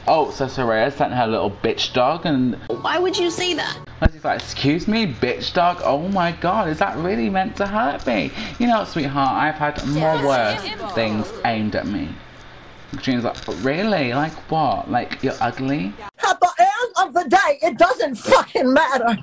oh, so Soraya sent her little bitch dog, and why would you say that? Leslie's like, excuse me, bitch dog? Oh my god, is that really meant to hurt me? You know, sweetheart, I've had more worse things aimed at me. Katrina's like, but really? Like what? Like, you're ugly? At the end of the day, it doesn't fucking matter.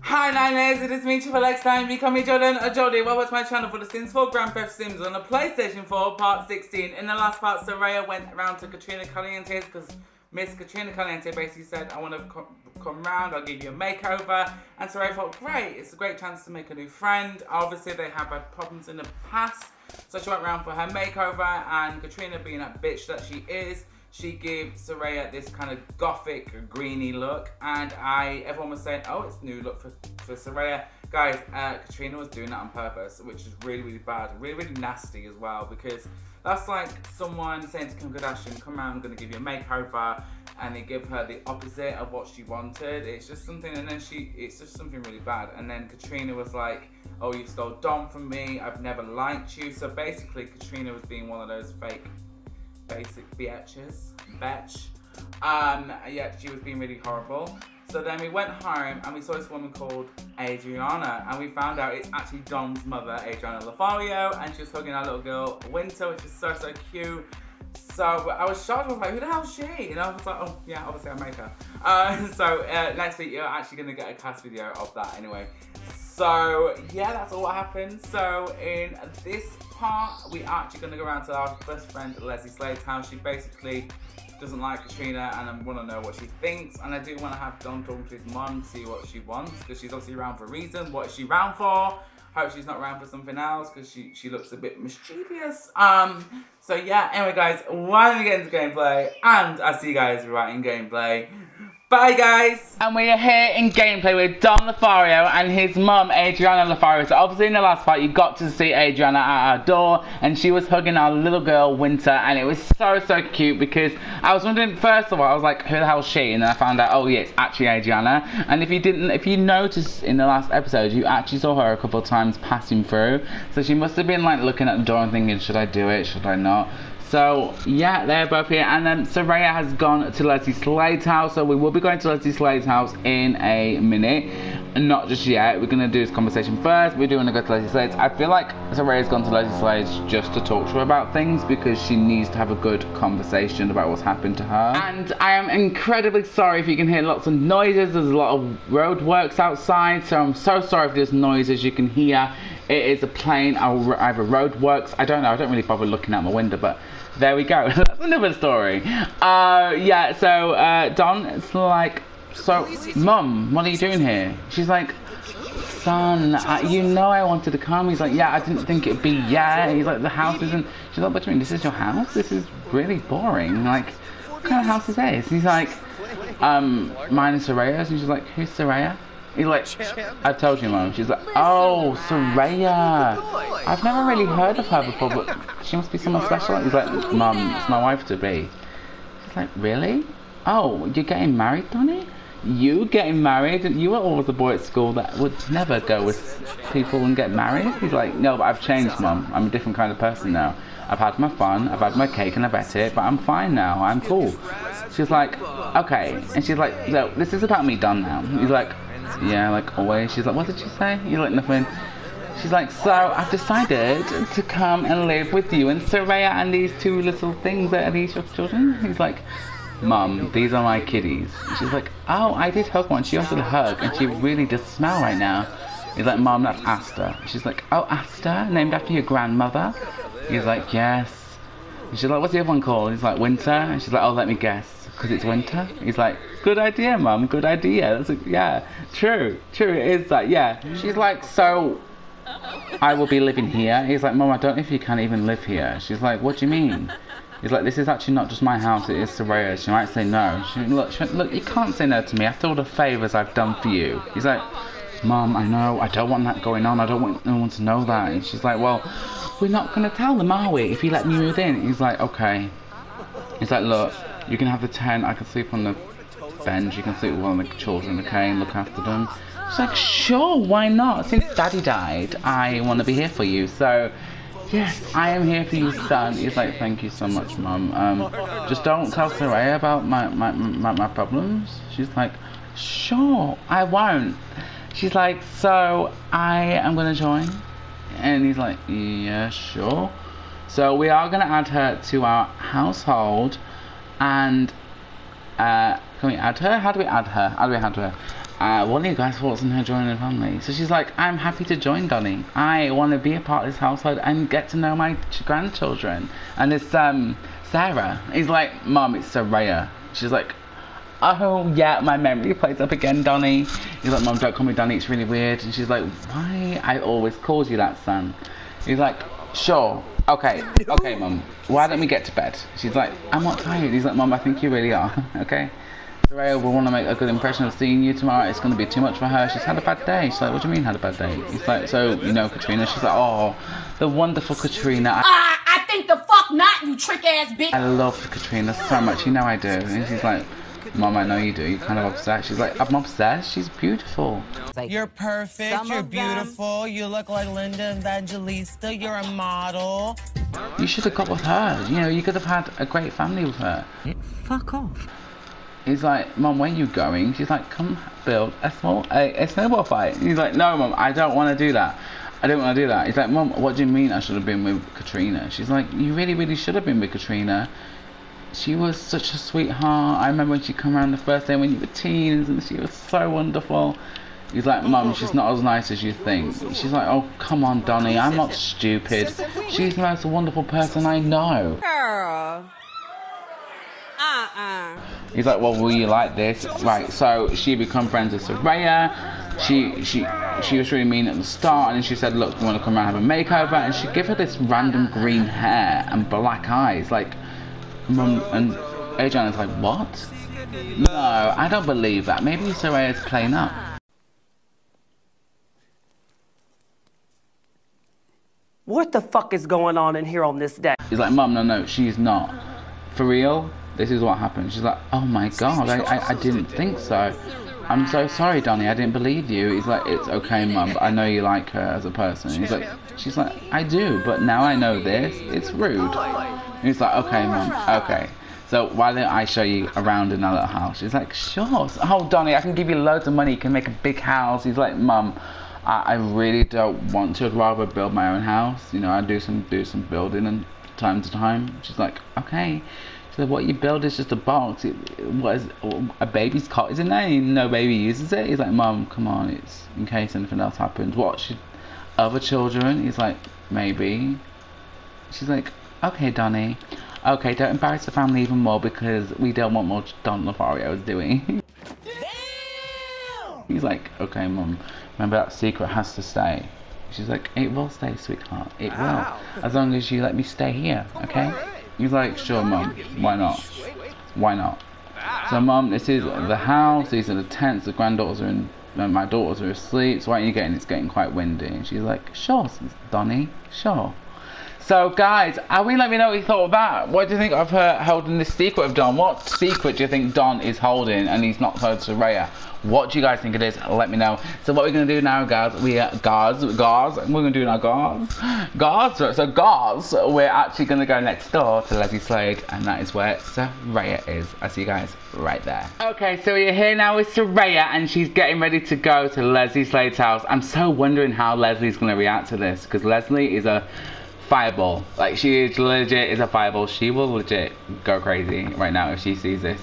Hi Niners, it is me, Triple X time, become me Jordan or Jordie. Welcome to my channel for the Sims 4 Grand Theft Sims on the PlayStation 4 Part 16. In the last part, Soraya went around to Katrina Caliente's because Miss Katrina Caliente basically said, I want to come round, I'll give you a makeover. And Soraya thought, great, it's a great chance to make a new friend. Obviously, they have had problems in the past. So she went round for her makeover, and Katrina, being that bitch that she is, she gave Soraya this kind of gothic, greeny look, and everyone was saying, oh, it's a new look for Soraya. Guys, Katrina was doing that on purpose, which is really, really bad, really, really nasty as well, because that's like someone saying to Kim Kardashian, come around, I'm going to give you a makeover, and they give her the opposite of what she wanted. It's just something, and then it's just something really bad. And then Katrina was like, oh, you stole Dom from me, I've never liked you. So basically, Katrina was being one of those fake basic bitches. Yeah, she was being really horrible. So then we went home and we saw this woman called Adriana, and we found out it's actually Dom's mother, Adriana Lothario, and she was hugging our little girl Winter, which is so, so cute. So I was shocked. I was like, who the hell is she? And I was like, oh yeah, obviously I made her. So next week you're actually gonna get a cast video of that anyway. So yeah, that's all what happened. So in this part, we are actually going to go around to our best friend Leslie Slade's house. She basically doesn't like Katrina, and I want to know what she thinks. And I do want to have Don talk to his mum, see what she wants, because she's obviously around for a reason. What is she around for? Hope she's not around for something else, because she looks a bit mischievous. So yeah, anyway guys, why don't we get into gameplay? And I'll see you guys right in gameplay. Bye guys! And we are here in gameplay with Dom Lothario and his mum, Adriana Lothario. So obviously in the last part you got to see Adriana at our door, and she was hugging our little girl Winter, and it was so, so cute, because I was wondering, first of all, I was like, who the hell is she? And then I found out, oh yeah, it's actually Adriana. And if you noticed in the last episode, you actually saw her a couple of times passing through. So she must have been like looking at the door and thinking, should I do it, should I not? So yeah, they're both here, and then Soraya has gone to Leslie Slade's house, so we will be going to Leslie Slade's house in a minute. Not just yet, we're going to do this conversation first. We're doing to go to Leslie Slade's. I feel like Soraya's gone to Leslie Slade's just to talk to her about things, because she needs to have a good conversation about what's happened to her. And I am incredibly sorry if you can hear lots of noises. There's a lot of road works outside, so I'm so sorry if there's noises you can hear. It is a plane, either road works, I don't know, I don't really bother looking out my window, but there we go. That's another story. Yeah, so Don's like, so Mum, what are you doing here? She's like, son, you know I wanted to come. He's like, yeah, I didn't think it'd be, yeah. He's like, the house isn't. She's like, what do you mean, this is your house? This is really boring. Like, what kind of house is this? He's like, mine is Soraya's. And she's like, who's Soraya? He's like, I told you, Mum. She's like, oh, Soraya. I've never really heard of her before, but she must be someone special. He's like, Mum, it's my wife to be. She's like, really? Oh, you're getting married, Donnie? You getting married? You were always a boy at school that would never go with people and get married. He's like, no, but I've changed, Mum. I'm a different kind of person now. I've had my fun, I've had my cake and I've ate it, but I'm fine now, I'm cool. She's like, okay. And she's like, so this is about me done now. He's like, yeah, like always. She's like, what did she say? You're like, nothing. She's like, so I've decided to come and live with you and Soraya and these two little things. Are these your children? He's like, Mum, these are my kitties. And she's like, oh, I did hug one. She wanted a hug and she really does smell right now. He's like, Mum, that's Asta. She's like, oh, Asta? Named after your grandmother? He's like, yes. And she's like, what's the other one called? He's like, Winter. And she's like, oh, let me guess. Because it's winter? He's like, good idea, Mum, good idea. That's like, yeah, true, it is that, yeah. She's like, so I will be living here? He's like, Mum, I don't know if you can even live here. She's like, what do you mean? He's like, this is actually not just my house, it is Soraya's. She might say no. Look, you can't say no to me after all the favours I've done for you. He's like, Mum, I know, I don't want that going on, I don't want no one to know that. And she's like, well, we're not going to tell them, are we, if you let me move in? He's like, okay. He's like, look, you can have the tent, I can sleep on the bench, you can sleep with one of the children, okay, and look after them. She's like, sure, why not? Since Daddy died, I want to be here for you. So, yes, I am here for you, son. He's like, thank you so much, Mum. Just don't tell Soraya about my problems. She's like, sure, I won't. She's like, so I am going to join. And he's like, yeah, sure. So we are going to add her to our household. And can we add her? How do we add her? How do we add her? What are you guys' thoughts on her joining the family? So she's like, I'm happy to join, Donnie. I want to be a part of this household and get to know my grandchildren. And it's Sarah. He's like, Mum, it's Soraya. She's like, oh yeah, my memory plays up again, Donnie. He's like, Mum, don't call me Donnie, it's really weird. And she's like, why? I always called you that, son. He's like, sure. Okay, Mum. Why don't we get to bed? She's like, I'm not tired. He's like, Mum, I think you really are. Okay. Soraya will want to make a good impression of seeing you tomorrow. It's going to be too much for her. She's had a bad day. She's like, what do you mean had a bad day? He's like, so, you know Katrina? She's like, oh, the wonderful Katrina. I think the fuck not, you trick ass bitch. I love Katrina so much. You know I do. And she's like, Mom, I know you do. You're kind of obsessed. She's like, I'm obsessed. She's beautiful. You're perfect. You're beautiful. You look like Linda Evangelista. You're a model. You should have got with her. You know, you could have had a great family with her. Fuck off. He's like, Mom, where are you going? She's like, come build a snowball fight. He's like, no, Mom, I don't want to do that. I don't want to do that. He's like, Mom, what do you mean I should have been with Katrina? She's like, you really, really should have been with Katrina. She was such a sweetheart. I remember when she came around the first day when you were teens and she was so wonderful. He's like, Mum, she's not as nice as you think. She's like, oh, come on, Donnie, I'm not stupid. She's the most wonderful person I know. Girl. He's like, well, will you like this? Right, so she become friends with Soraya. She was really mean at the start, and then she said, look, you want to come around and have a makeover? And she gave her this random green hair and black eyes. Like, Mum and Adriana's like, what? No, I don't believe that. Maybe Soraya's playing up. What the fuck is going on in here on this day? He's like, Mum, no, she's not. For real? This is what happened. She's like, oh my god, I didn't think so. I'm so sorry, Donnie, I didn't believe you. He's like, it's okay, Mum, but I know you like her as a person. She's like, I do, but now I know this. It's rude. He's like, okay, Mum, okay. So why don't I show you around in our little house? She's like, sure. Oh, Donnie, I can give you loads of money. You can make a big house. He's like, Mum, I really don't want to. I'd rather build my own house. You know, I do some building and time to time. She's like, okay. So what you build is just a box. What is a baby's cot? Isn't there? No baby uses it. He's like, Mum, come on, it's in case anything else happens. What? Should other children? He's like, maybe. She's like, okay, Donnie. Okay, don't embarrass the family even more because we don't want more Don Lothario doing. He's like, okay, Mum. Remember that secret has to stay. She's like, it will stay, sweetheart. It will. As long as you let me stay here, okay? He's like, sure, Mum. Why not? Why not? So, Mum, this is the house. These are the tents. The granddaughters are in. My daughters are asleep. So, why are you getting? It's getting quite windy. And she's like, sure, Donnie. Sure. So, guys, let me know what you thought of that. What do you think of her holding this secret of Don? What secret do you think Don is holding and he's not told Soraya? What do you guys think it is? Let me know. So what we're going to do now, guys, we're going to do now, guys, we're actually going to go next door to Leslie Slade, and that is where Soraya is. I'll see you guys right there. Okay, so we're here now with Soraya, and she's getting ready to go to Leslie Slade's house. I'm so wondering how Leslie's going to react to this, because Leslie is a fireball. Like, she is legit is a fireball. She will legit go crazy right now if she sees this.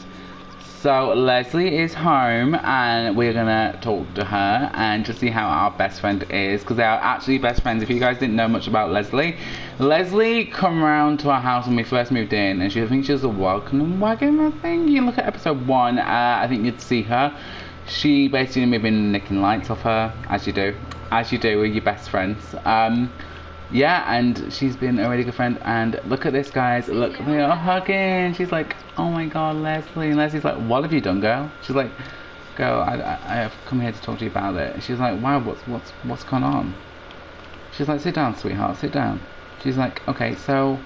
So Leslie is home and we're gonna talk to her and just see how our best friend is, because they are actually best friends. If you guys didn't know much about Leslie, Leslie come around to our house when we first moved in, and I think she was a welcome wagon, I think. You look at episode 1, I think you'd see her. She basically maybe been nicking lights off her, as you do with your best friends. Yeah, and she's been a really good friend, and look at this, guys, look, they are hugging. She's like, oh my god, Leslie, and Leslie's like, what have you done, girl? She's like, girl, I have come here to talk to you about it. She's like, wow, what's going on? She's like, sit down, sweetheart, sit down. She's like, okay, so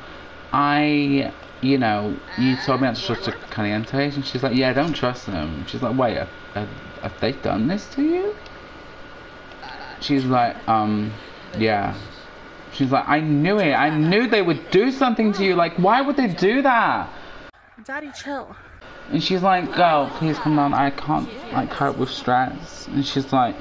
you told me not to trust the Calientes, and she's like, yeah, don't trust them. She's like, wait, have they done this to you? she's like, yeah. She's like, I knew it. I knew they would do something to you. Like, why would they do that? Daddy, chill. And she's like, girl, please come down. I can't, like, cope with stress. And she's like,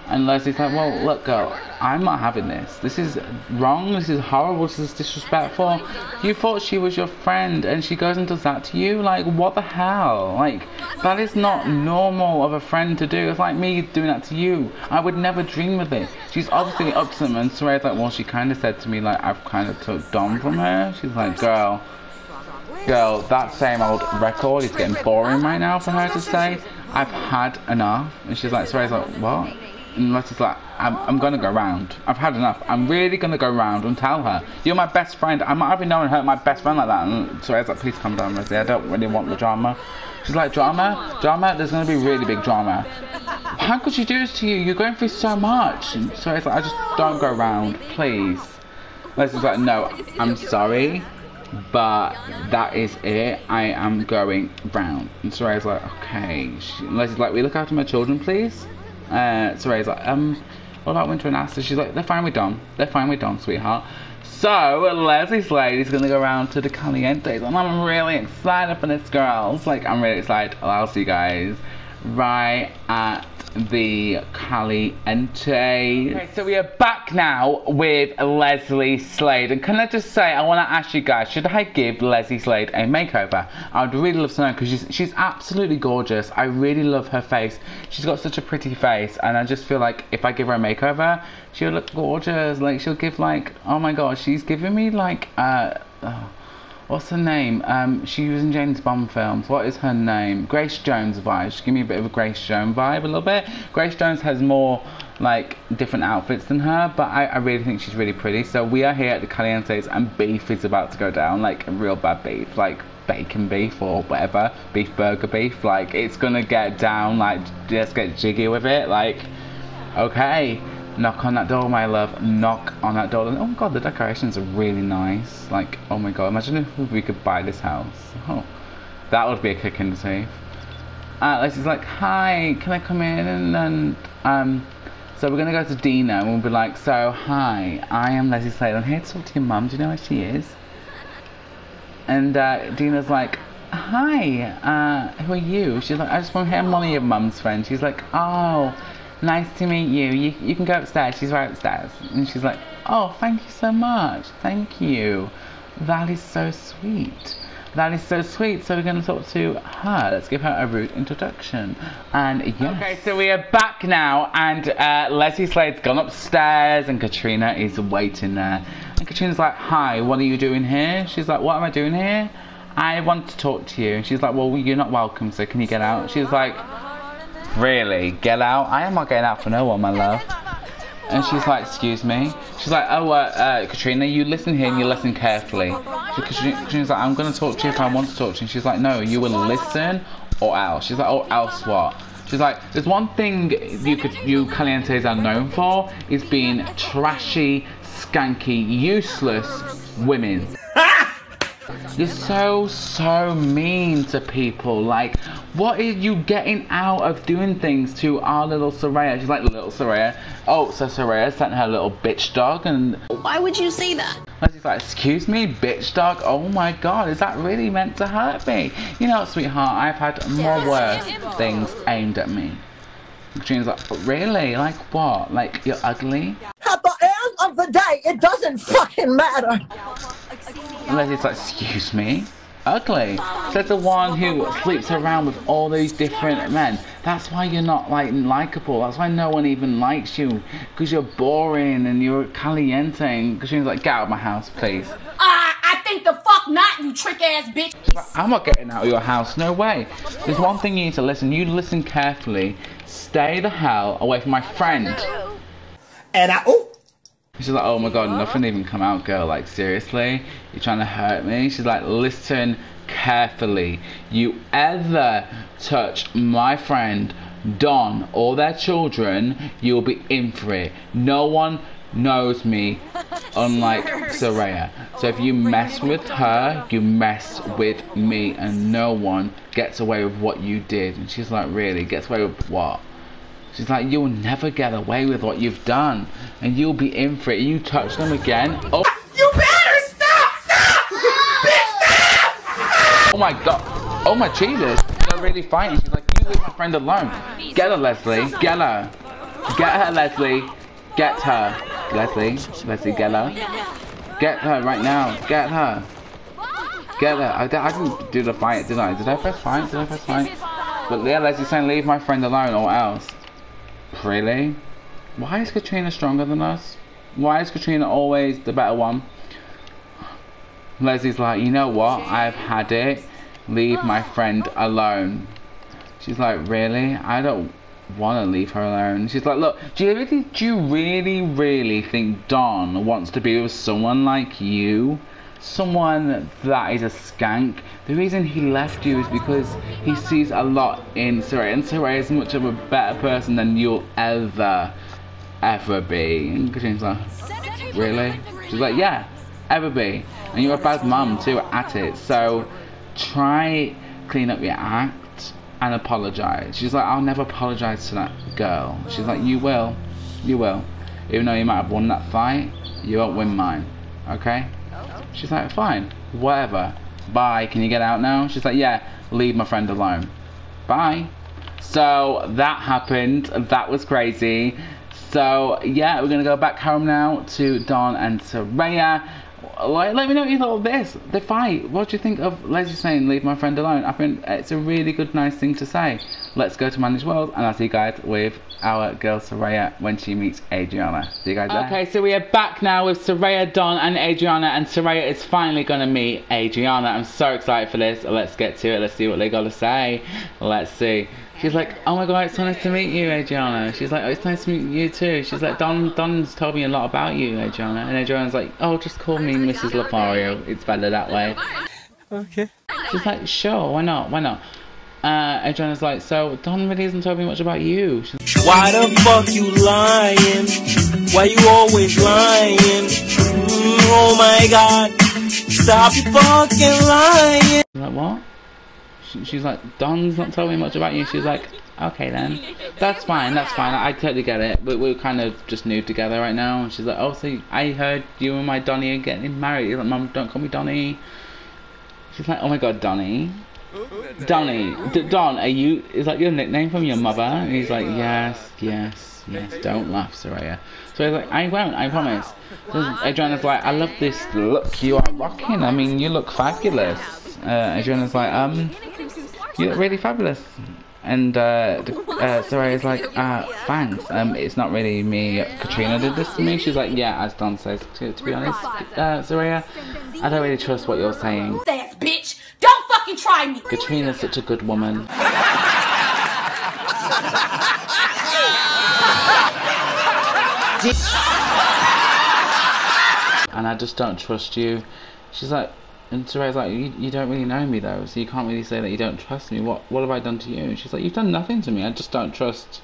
and Leslie's like, well, look, girl, I'm not having this. This is wrong. This is horrible. This is disrespectful. You thought she was your friend and she goes and does that to you? Like, what the hell? Like, that is not normal of a friend to do. It's like me doing that to you. I would never dream of it. She's obviously up to them. And Soraya's like, well, she kind of said to me, like, I've kind of took Dom from her. She's like, girl, that same old record is getting boring right now for her to say. I've had enough. And she's like, Soraya's like, what? And Leslie's like, I'm gonna go round. I've had enough. I'm really gonna go round and tell her, you're my best friend. I'm not having no one hurt my best friend like that. And Soraya's like, please calm down, Leslie. I don't really want the drama. She's like, drama? Drama? There's gonna be really big drama. How could she do this to you? You're going through so much. And Soraya's like, I just don't go round, please. Leslie's like, no, I'm sorry, but that is it. I am going round. And Soraya's like, okay. Leslie's like, will you look after my children, please? Soraya's like, what about Winter and Asta? She's like, they're fine with Dom. They're fine with Dom, sweetheart. So, Leslie Slade is going to go around to the Calientes, and I'm really excited for this, girls. Like, I'm really excited. I'll see you guys right at the Caliente. Okay, so we are back now with Leslie Slade, and can I just say, I want to ask you guys, should I give Leslie Slade a makeover? I would really love to know, because she's absolutely gorgeous. I really love her face. She's got such a pretty face, and I just feel like if I give her a makeover, she'll look gorgeous. Like, she'll give, like, oh my god, she's giving me like what's her name? She was in James Bond films. What is her name? Grace Jones vibe. She give me a bit of a Grace Jones vibe, a little bit. Grace Jones has more, like, different outfits than her, but I really think she's really pretty. So we are here at the Calientes, and beef is about to go down, like, real bad beef, like bacon beef or whatever, beef burger beef. Like, it's gonna get down, like, let's get jiggy with it. Like, okay. Knock on that door, my love. Knock on that door. Oh my god, the decorations are really nice. Like, oh my god, imagine if we could buy this house. Oh, that would be a kick in the teeth. Leslie's like, hi, can I come in? And so we're gonna go to Dina, and we'll be like, so hi, I am Leslie Slade. I'm here to talk to your mum. Do you know where she is? And Dina's like, hi, who are you? She's like, I just want to hear one of your mum's friends. She's like, oh, nice to meet you. You can go upstairs. She's right upstairs. And she's like, oh, thank you so much. Thank you. That is so sweet. That is so sweet. So we're going to talk to her. Let's give her a rude introduction. And yes. Okay, so we are back now. And Leslie Slade's gone upstairs. And Katrina is waiting there. And Katrina's like, hi, what are you doing here? She's like, what am I doing here? I want to talk to you. And she's like, well, you're not welcome. So can you get out? She's like, really? Get out? I am not getting out for no one, my love. And she's like, excuse me? She's like, oh, Katrina, you listen here and you listen carefully. Katrina's like, I'm going to talk to you if I want to talk to you. And she's like, no, you will listen or else. She's like, oh, else what? She's like, there's one thing you Calientes are known for, is being trashy, skanky, useless women. You're so mean to people. Like, what are you getting out of doing things to our little Soraya? She's like, little Soraya. Oh, so Soraya sent her little bitch dog, and Why would you say that? she's like, excuse me, bitch dog? Oh my god, is that really meant to hurt me? You know, sweetheart, I've had more worse things aimed at me. Katrina's like, really? Like what? Like, you're ugly? At the end of the day, it doesn't fucking matter. And Leslie's like, excuse me? Ugly? Says the one who sleeps around with all these different men. That's why you're not, like, likable. That's why no one even likes you. Because you're boring and you're caliente. And Katrina's like, get out of my house, please. I think the fuck not, you trick ass bitch. Like, I'm not getting out of your house, no way. There's one thing you need to listen. You listen carefully. Stay the hell away from my friend. And She's like, oh my god, nothing even come out, girl. Like, seriously? You're trying to hurt me? She's like, listen carefully. You ever touch my friend, Don, or their children, you'll be in for it. No one knows me, unlike Soraya. So if you mess with her, you mess with me, and no one gets away with what you did. And she's like, really? Gets away with what? She's like, you'll never get away with what you've done, and you'll be in for it. You touch them again. Oh, You better stop! Stop! Bitch, stop! oh my god. Oh my Jesus. They're really fighting. She's like, you leave my friend alone. Get her, Leslie. Get her. Get her, Leslie. Get her. Leslie. Leslie, get her. Get her right now. Get her. Get her. I didn't do the fight, did I? Did I press fight? Did I press fight? But yeah, Leslie's saying, leave my friend alone or else. Really? Why is Katrina stronger than us? Why is Katrina always the better one? Leslie's like, you know what? I've had it. Leave my friend alone. She's like, really? I don't want to leave her alone. She's like, look, do you really think Don wants to be with someone like you? Someone that is a skank? The reason he left you is because he sees a lot in Soraya, and Soraya is much of a better person than you'll ever be. And Katrina's like, really? She's like, yeah, ever be. And you're a bad mum too at it, so try clean up your act and apologize. She's like, I'll never apologize to that girl. She's like, you will. Even though you might have won that fight, you won't win mine, okay? She's like, fine, whatever. Bye, can you get out now? She's like, yeah, leave my friend alone. Bye. So that happened. That was crazy. So yeah, we're gonna go back home now to Don and Soraya. Let me know what you thought of this. The fight. What do you think of Leslie saying, leave my friend alone? I think it's a really good, nice thing to say. Let's go to Manage World, and I'll see you guys with our girl Soraya when she meets Adriana. See you guys there. Okay, so we are back now with Soraya, Don, and Adriana, and Soraya is finally going to meet Adriana. I'm so excited for this. Let's get to it. Let's see what they got to say. Let's see. She's like, oh my god, it's so nice to meet you, Adriana. She's like, oh, it's nice to meet you too. She's like, Don's told me a lot about you, Adriana. And Adriana's like, oh, just call me Mrs. Lothario. It's better that way. Okay. She's like, sure, why not? Adriana's like, so Don really hasn't told me much about you. Why the fuck you lying? Why you always lying? Oh my god, stop you fucking lying. I'm like, what? She's like, Don's not told me much about you. She's like, okay then, that's fine, I totally get it, but we're kind of just new together right now. And she's like, oh, so I heard you and my Donnie are getting married. He's like, Mum, don't call me Donnie. She's like, oh my god, Donnie, Don, are you, is that your nickname from your mother? And he's like, yes, don't laugh, Soraya. So he's like, I won't, I promise. So Adriana's like, I love this look you are rocking, I mean, you look fabulous. Adriana's like, you look really fabulous. And Soraya's like, thanks, it's not really me, Katrina did this to me. She's like, yeah, as Don says, to be honest, Soraya, I don't really trust what you're saying. Ass bitch, don't fucking try me. Katrina's such a good woman. And I just don't trust you. She's like, and Soraya's like, you don't really know me though, so you can't really say that you don't trust me. What have I done to you? And she's like, you've done nothing to me. I just don't trust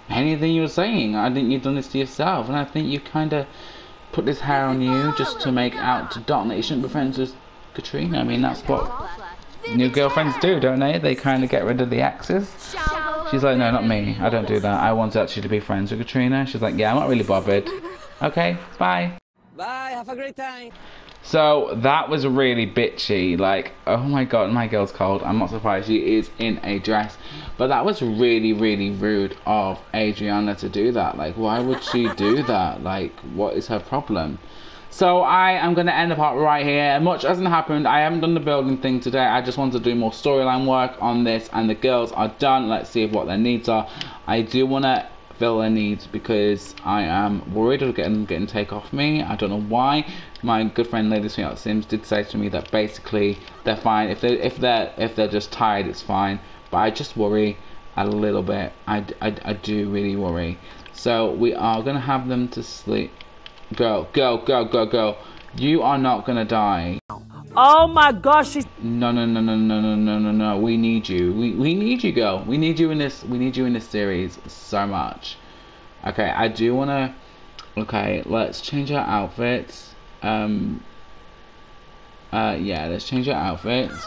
anything you're saying. I think you've done this to yourself, and I think you kind of put this hair on you just to make out to Don that you shouldn't be friends with Katrina. I mean, that's what new girlfriends do, don't they? They kind of get rid of the exes. She's like, no, not me. I don't do that. I want actually to be friends with Katrina. She's like, yeah, I'm not really bothered. Okay, bye. Bye, have a great time. So that was really bitchy. Like, oh my god, my girl's cold. I'm not surprised she is in a dress. But that was really, really rude of Adriana to do that. Like, why would she do that? Like, what is her problem? So I am going to end the part right here. Much hasn't happened. I haven't done the building thing today. I just want to do more storyline work on this. And the girls are done. Let's see what their needs are. I do want to fill their needs because I am worried of getting take off me. I don't know why. My good friend Lady Sweetheart Sims did say to me that basically they're fine. If they're just tired, it's fine. But I just worry a little bit. I do really worry. So we are gonna have them to sleep. Go. You are not gonna die. Oh my gosh, she's... No. We need you. We need you, girl. We need you in this. We need you in this series so much. Okay, I do wanna. Okay, let's change our outfits. Yeah, let's change our outfits.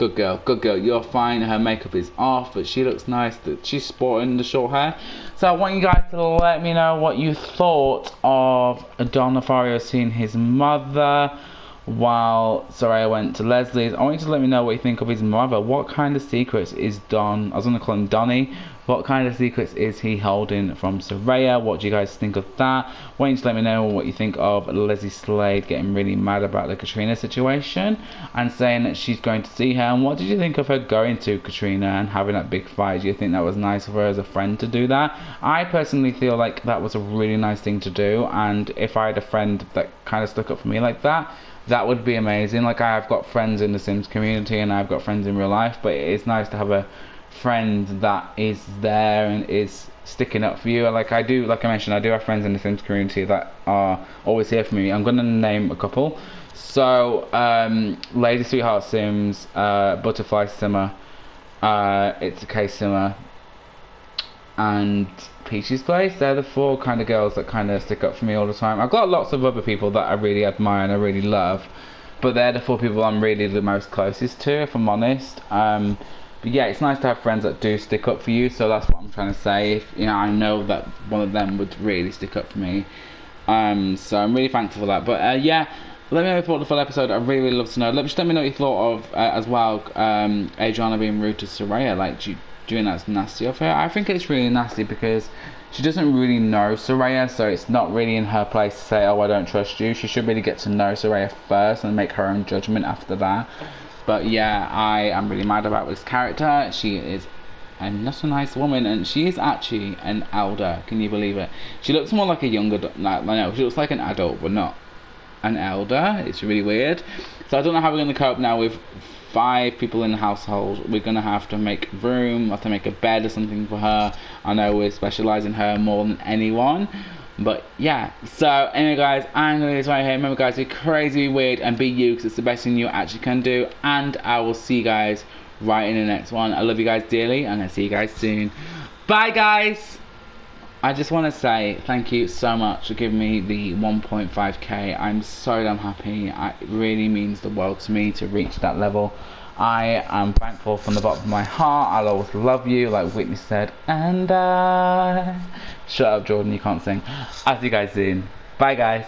Good girl, good girl. You're fine. Her makeup is off, but she looks nice. She's sporting the short hair. So I want you guys to let me know what you thought of Don Lothario seeing his mother while Soraya went to Leslie's. I want you to let me know what you think of his mother. What kind of secrets is Don, I was going to call him Donnie, what kind of secrets is he holding from Soraya? What do you guys think of that? I want you to let me know what you think of Leslie Slade getting really mad about the Katrina situation and saying that she's going to see her. And what did you think of her going to Katrina and having that big fight? Do you think that was nice of her as a friend to do that? I personally feel like that was a really nice thing to do, and if I had a friend that kind of stuck up for me like that, that would be amazing. Like, I've got friends in the Sims community and I've got friends in real life, but it's nice to have a friend that is there and is sticking up for you. Like I mentioned, I do have friends in the Sims community that are always here for me. I'm gonna name a couple. So Lady Sweetheart Sims, Butterfly Simmer, It's a Case Simmer, and Peachy's Place. They're the 4 kind of girls that kind of stick up for me all the time. I've got lots of other people that I really admire and I really love, but they're the 4 people I'm really the most closest to, if I'm honest. But yeah, it's nice to have friends that do stick up for you, so that's what I'm trying to say. If, you know, I know that one of them would really stick up for me. So I'm really thankful for that. But yeah, let me know your thought of the full episode. I'd really, really love to know. Let me know what you thought of, as well, Adriana being rude to Soraya. Like, doing that's nasty of her. I think it's really nasty because she doesn't really know Soraya, so it's not really in her place to say, oh, I don't trust you. She should really get to know Soraya first and make her own judgment after that. But yeah, I am really mad about this character. She is not a nice woman, and she is actually an elder. Can you believe it? She looks more like a younger, no, she looks like an adult, but not an elder. It's really weird. So I don't know how we're going to cope now with 5 people in the household. We're going to have to make room, have to make a bed or something for her. I know we're specialising her more than anyone. But yeah, so anyway guys, I'm going to leave this right here. Remember guys, be crazy, be weird, and be you, because it's the best thing you actually can do. And I will see you guys right in the next one. I love you guys dearly, and I'll see you guys soon. Bye guys! I just want to say thank you so much for giving me the 1.5k. I'm so damn happy. It really means the world to me to reach that level. I am thankful from the bottom of my heart. I'll always love you, like Whitney said. And shut up, Jordan, you can't sing. I'll see you guys soon. Bye guys.